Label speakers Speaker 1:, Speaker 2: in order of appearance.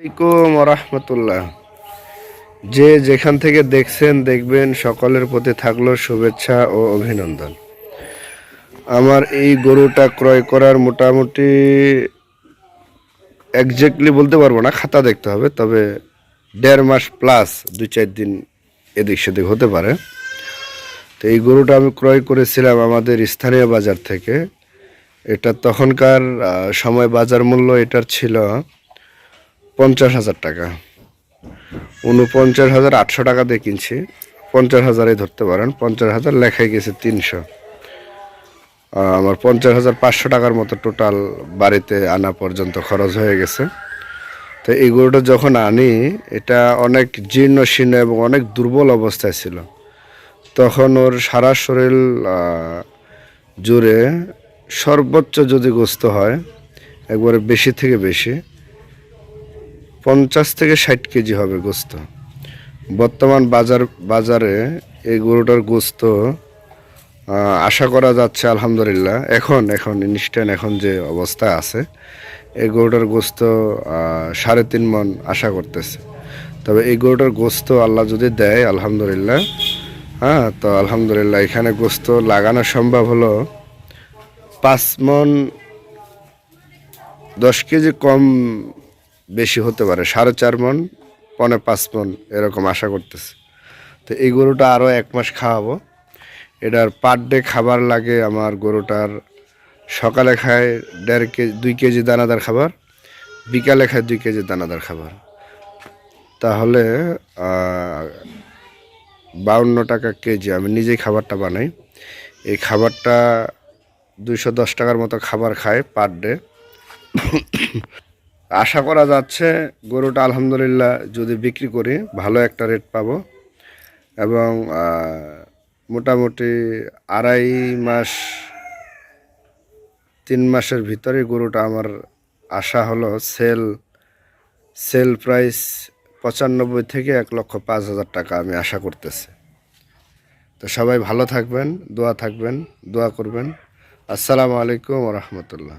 Speaker 1: আসসালামু আলাইকুম রহমতুল্লাহ। যে যেখান থেকে দেখছেন দেখবেন সকলের প্রতি থাকলো শুভেচ্ছা ও অভিনন্দন। আমার এই গরুটা ক্রয় করার মোটামুটি একজ্যাক্টলি বলতে পারবো না, খাতা দেখতে হবে, তবে 1.5 মাস প্লাস 2-4 দিন এদিক সেদিক হতে পারে। তো এই গরুটা আমি ক্রয় করেছিলাম আমাদের স্থানীয় বাজার থেকে। এটা তখনকার সময় বাজার মূল্য এটার ছিল 50,000 টাকা। 49,800 টাকা দিয়ে কিনছি, 50,000 ধরতে পারেন। 50,000 লেখাই গেছে 300। আমার 50,500 টাকার মতো টোটাল বাড়িতে আনা পর্যন্ত খরচ হয়ে গেছে। তো এই গরুটা যখন আনি, এটা অনেক জীর্ণ শীর্ণ এবং অনেক দুর্বল অবস্থায় ছিল। তখন ওর সারা শরীর জুড়ে সর্বোচ্চ যদি গোস্ত হয়, একবারে বেশি থেকে বেশি 50 থেকে 60 কেজি হবে গোস্ত। বর্তমান বাজারে এই গরুটার গোস্ত আশা করা যাচ্ছে আলহামদুলিল্লাহ, এখন ইনস্ট্যান্ট এখন যে অবস্থা আছে, এই গরুটার গোস্ত 3.5 মণ আশা করতেছে। তবে এই গরুটার গোস্ত আল্লাহ যদি দেয় আলহামদুলিল্লাহ, হ্যাঁ, তো আলহামদুলিল্লাহ এখানে গোস্ত লাগানো সম্ভব হলো 5 মণ, 10 কেজি কম বেশি হতে পারে, 4.5 মণ, 4.5 মণ এরকম আশা করতেছে। তো এই গরুটা আরও 1 মাস খাওয়াবো। এটার পার ডে খাবার লাগে আমার গরুটার, সকালে খায় 2 কেজি দানাদার খাবার, বিকালে খায় 2 কেজি দানাদার খাবার। তাহলে 52 টাকা কেজি। আমি নিজেই খাবারটা বানাই। এই খাবারটা 210 টাকার মতো খাবার খায় পার ডে। আশা করা যাচ্ছে গরুটা আলহামদুলিল্লাহ যদি বিক্রি করি ভালো একটা রেট পাবো, এবং মোটামুটি 2.5 মাস 3 মাসের ভিতরে গরুটা আমার আশা হলো সেল প্রাইস 95 থেকে 1,05,000 টাকা আমি আশা করতেছি। তো সবাই ভালো থাকবেন, দোয়া করবেন। আসসালামু আলাইকুম রহমতুল্লাহ।